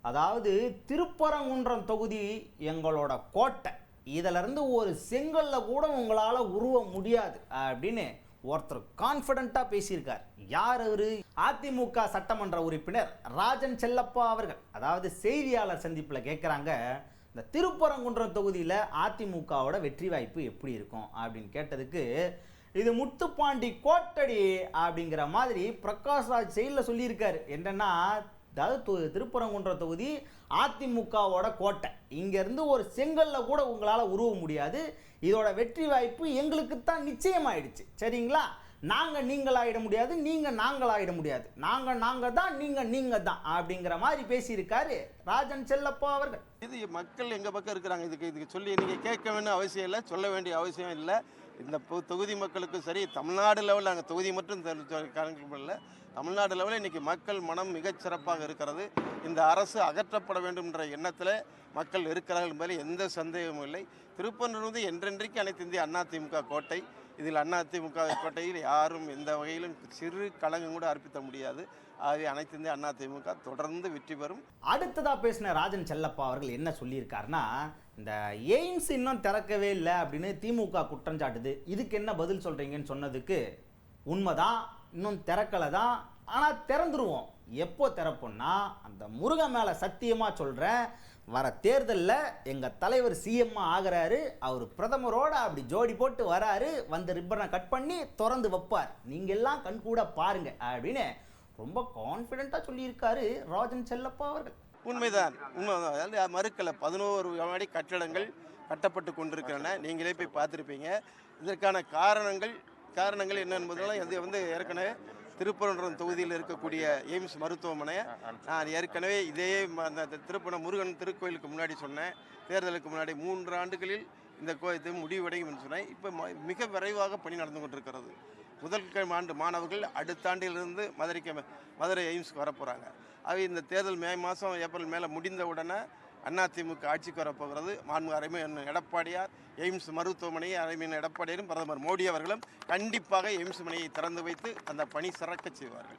அதாவது திருப்பரங்குன்றம் தொகுதி எங்களோட கோட்டை, இதிலிருந்து ஒரு செங்கல்ல கூட உங்களால் உருவ முடியாது அப்படின்னு ஒருத்தர் கான்ஃபிடென்ட்டாக பேசியிருக்கார். யார் அவரு? அதிமுக சட்டமன்ற உறுப்பினர் ராஜன் செல்லப்பா அவர்கள். அதாவது செய்தியாளர் சந்திப்பில் கேட்குறாங்க, இந்த திருப்பரங்குன்றம் தொகுதியில் அதிமுகவோட வெற்றி வாய்ப்பு எப்படி இருக்கும் அப்படின்னு கேட்டதுக்கு, இது முத்துப்பாண்டி கோட்டடி அப்படிங்கிற மாதிரி பிரகாஷ்ராஜ் செயலில் சொல்லியிருக்காரு. என்னன்னா, அதாவது திருப்பரங்குன்றம் தொகுதி அதிமுகவோட கோட்டை, இங்கேருந்து ஒரு செங்கல்ல கூட உங்களால் உருவ முடியாது, இதோட வெற்றி வாய்ப்பு எங்களுக்கு தான் நிச்சயமாயிடுச்சு, சரிங்களா? நாங்கள் நீங்களாயிட முடியாது, நீங்கள் நாங்களாயிட முடியாது, நாங்கள் தான் நீங்கள் தான் அப்படிங்கிற மாதிரி பேசியிருக்காரு ராஜன் செல்லப்பா அவர்கள். இது மக்கள் எங்கள் பக்கம் இருக்கிறாங்க. இதுக்கு சொல்லி நீங்கள் கேட்க வேண்டிய அவசியம் இல்லை, சொல்ல வேண்டிய அவசியம் இல்லை. இந்த தொகுதி மக்களுக்கும் சரி, தமிழ்நாடு லெவலில் நாங்கள் தொகுதி மட்டும் இல்லை, தமிழ்நாடு லெவலில் இன்றைக்கி மக்கள் மனம் மிகச்சிறப்பாக இருக்கிறது. இந்த அரசு அகற்றப்பட வேண்டும் என்ற எண்ணத்தில் மக்கள் இருக்கிறார்கள் என்பதில் எந்த சந்தேகமும் இல்லை. திருப்பரங்குன்றம் என்றென்றைக்கு அனைத்து இந்திய அதிமுக கோட்டை. இதில் அதிமுக கோட்டையில் யாரும் எந்த வகையிலும் சிறு களங்கம் கூட அர்ப்பித்த முடியாது. ஆகவே அனைத்து இந்திய அதிமுக தொடர்ந்து வெற்றி பெறும். அடுத்ததா பேசின ராஜன் செல்லப்பா அவர்கள் என்ன சொல்லியிருக்காருன்னா, இந்த எய்ம்ஸ் இன்னும் திறக்கவே இல்லை அப்படின்னு திமுக குற்றம் சாட்டுது, இதுக்கு என்ன பதில் சொல்றீங்கன்னு சொன்னதுக்கு, உண்மைதான், இன்னும் திறக்கலை தான், ஆனால் திறந்துருவோம். எப்போ திறப்போம்னா, அந்த முருகன் மேலே சத்தியமாக சொல்கிறேன், வர தேர்தலில் எங்கள் தலைவர் சிஎம் ஆகிறாரு, அவர் பிரதமரோட அப்படி ஜோடி போட்டு வராரு, வந்து ரிப்பனை கட் பண்ணி திறந்து வைப்பார், நீங்கள் எல்லாம் கண்கூட பாருங்க அப்படின்னு ரொம்ப கான்ஃபிடென்ட்டாக சொல்லியிருக்காரு ராஜன் செல்லப்பா அவர்கள். உண்மைதான். மறுக்கலை. 11 மாடி கட்டடங்கள் கட்டப்பட்டு கொண்டிருக்கின்றன. நீங்களே போய் பார்த்துருப்பீங்க. இதற்கான காரணங்கள் என்ன என்பதெல்லாம் இது ஏற்கனவே திருப்பரங்குன்றம் தொகுதியில் இருக்கக்கூடிய எய்ம்ஸ் மருத்துவமனை நான் ஏற்கனவே இதே அந்த திருப்பணம் முருகன் திருக்கோயிலுக்கு முன்னாடி சொன்னேன். தேர்தலுக்கு முன்னாடி 3 ஆண்டுகளில் இந்த கோயில் முடிவடையும் என்று சொன்னேன். இப்போ மிக விரைவாக பணி நடந்து கொண்டிருக்கிறது. முதல் ஆண்டு மாணவர்கள் அடுத்த ஆண்டிலிருந்து மதுரை எய்ம்ஸ்க்கு வரப்போகிறாங்க. அவை இந்த தேர்தல் மே மாதம் ஏப்ரல் மேலே முடிந்த உடனே அதிமுக ஆட்சிக்கு வரப்போகிறது. மாண்புமிகு எடப்பாடியார் எய்ம்ஸ் மருத்துவமனையை எடப்பாடியாரும் பிரதமர் மோடி அவர்களும் கண்டிப்பாக எய்ம்ஸ் மனையை திறந்து வைத்து அந்த பணி சிறக்க செய்வார்கள்.